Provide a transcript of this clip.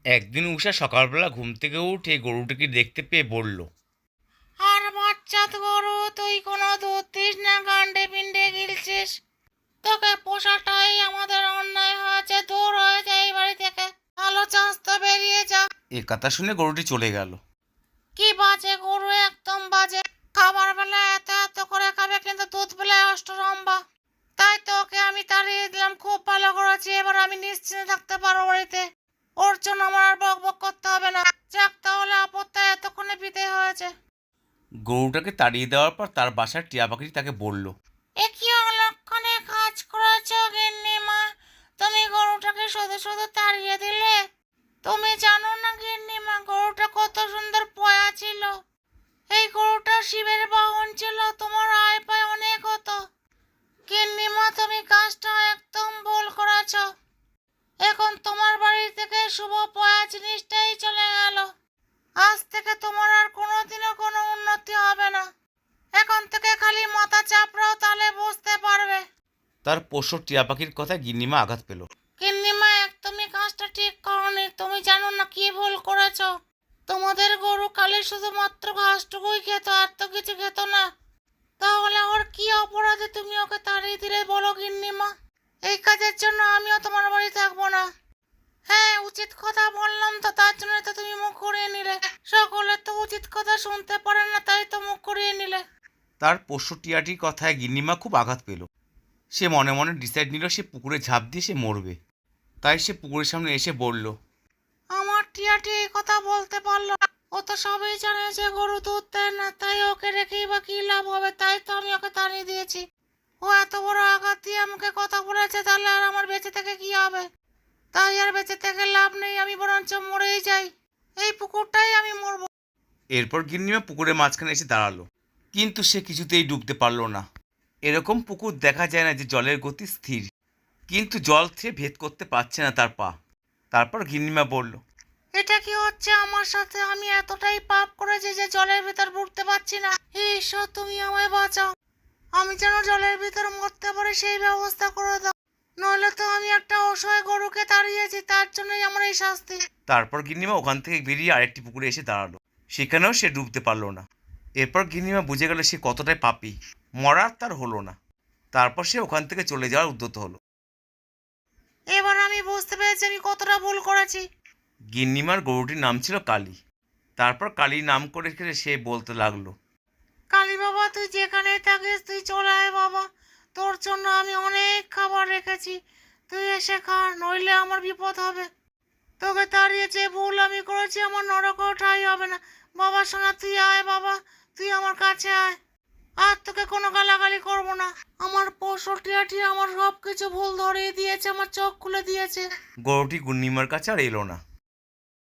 একদিন উষা সকালবেলা ঘুম থেকে উঠে গরুটিকে দেখতে পেয়ে বলল, আর বাচ্চাত গরু, তুই কোনো দুধ দিস না, গান্ডে পিন্ডে গিলছিস। তোকে পোষাটাই আমাদের অন্যায় হয়েছে, দূর হয়ে যায় এই বাড়ি থেকে। ভালো চাস তো বেরিয়ে যা। এ কথা শুনে গরুটি চলে গেল। কি বাজে গরু, একদম বাজে। খাবার বেলা এত এত করে খাবে, কিন্তু দুধ বেলায় অষ্টরম্বা। তাই তো ওকে আমি তাড়িয়ে দিলাম। খুব ভালো করেছি, এবার আমি নিশ্চিন্তে থাকতে পারবো বাড়িতে। ওর জন্য আমার আর বক বক করতে হবে না। যাক, তাহলে আপত্তি এতক্ষণে বিদায় হয়েছে। গরুটাকে তাড়িয়ে দেওয়ার পর তার বাসার টিয়া পাখিটি তাকে বলল, এ কি অলক্ষণে কাজ করেছ গিন্নিমা? তুমি গরুটাকে শুধু শুধু তাড়িয়ে দিলে। তুমি জানো না গিন্নিমা, গরুটা কত সুন্দর পয়া ছিল। এই গরুটা শিবের বাহন ছিল, তোমার আয় পায় অনেক হতো। গিন্নিমা, তুমি কাজটা একদম ভুল করেছ। এখন তোমার বাড়ি থেকে শুভ পয়া জিনিসটাই চলে গেল। আজ থেকে তোমার আর কোনোদিনও কোনো উন্নতি হবে না। এখন থেকে খালি মাথা চাপড়াও, তাহলে বুঝতে পারবে। তার পোষ্য টিয়া পাখির কথায় গিন্নিমা আঘাত পেল। গিন্নিমা, একদমই কাজটা ঠিক করনি। তুমি জানো না কি ভুল করেছো। তোমাদের গরু কালে শুধুমাত্র ঘাসটুকুই খেত, আর তো কিছু খেত না। তাহলে ওর কি অপরাধে তুমি ওকে তাড়িয়ে দিলে বলো গিন্নিমা? এই কাজের জন্য আমিও তোমার বাড়ি থাকবো না। হ্যাঁ, উচিত কথা বললাম তো, তার জন্য তো তুমি মুখ ঘুরিয়ে নিলে। সকলে তো উচিত কথা শুনতে পারে না, তাই তো মুখ ঘুরিয়ে নিলে। তার পোষ্য টিয়াটির কথায় গিন্নিমা খুব আঘাত পেল। সে মনে মনে ডিসাইড নিল সে পুকুরে ঝাঁপ দিয়ে সে মরবে। তাই সে পুকুরের সামনে এসে বলল, আমার টিয়াটি এই কথা বলতে পারলো না। ও তো সবই জানে যে গরু দুধ দেয় না, তাই ওকে রেখেই বা কি লাভ হবে। তাই তো আমি ওকে তাড়িয়ে দিয়েছি। ও এত বড় আঘাত দিয়ে আমাকে কথা বলেছে, তাহলে আর আমার বেঁচে থেকে কি হবে? তাই আর বেঁচে থেকে লাভ নেই, আমি বরঞ্চ মরেই যাই। এই পুকুরটাই আমি মরবো। এরপর গিন্নিমা পুকুরের মাঝখানে এসে দাঁড়ালো, কিন্তু সে কিছুতেই ডুবতে পারল না। এরকম পুকুর দেখা যায় না যে জলের গতি স্থির, কিন্তু জল থেকে ভেদ করতে পারছে না তার পা। তারপর গিন্নিমা বলল, এটা কি হচ্ছে আমার সাথে? আমি এতটাই পাপ করেছি যে জলের ভিতর বুঝতে পারছি না। হে ঈশ্বর, তুমি আমায় বাঁচাও। আমি যেন জলের ভিতর মরতে পারি সেই ব্যবস্থা করে দাও। নইলে তো আমি একটা অসহায় গরুকে তাড়িয়েছি, তার জন্যই আমার এই শাস্তি। তারপর গিন্নিমা ওখান থেকে বেরিয়ে আরেকটি পুকুরে এসে দাঁড়ালো। সেখানেও সে ডুবতে পারল না। এরপর গিন্নিমা বুঝে গেল সে কতটাই পাপী। মরার তার হলো না। তারপর সে ওখান থেকে চলে যাওয়ার উদ্যত হলো। এবার আমি বুঝতে পেরেছি আমি কতটা ভুল করেছি। গিন্নিমার গরুটির নাম ছিল কালী। তারপর কালীর নাম করে করে সে বলতে লাগলো, কালী বাবা, তুই যেখানে থাকিস তুই চলে আয় বাবা। তোর জন্য আমি অনেক খাবার রেখেছি, তুই এসে খা, নইলে আমার বিপদ হবে। তোকে তাড়িয়ে যে ভুল আমি করেছি, আমার নরকেও ঠাঁই হবে না। বাবা সোনা, তুই আয় বাবা, তুই আমার কাছে আয়। আর তোকে কোনো গালাগালি করবো না। আমার পশু টিয়াটি আমার সব কিছু ভুল ধরিয়ে দিয়েছে, আমার চোখ খুলে দিয়েছে। গরুটি গিন্নিমার কাছে আর এলো না।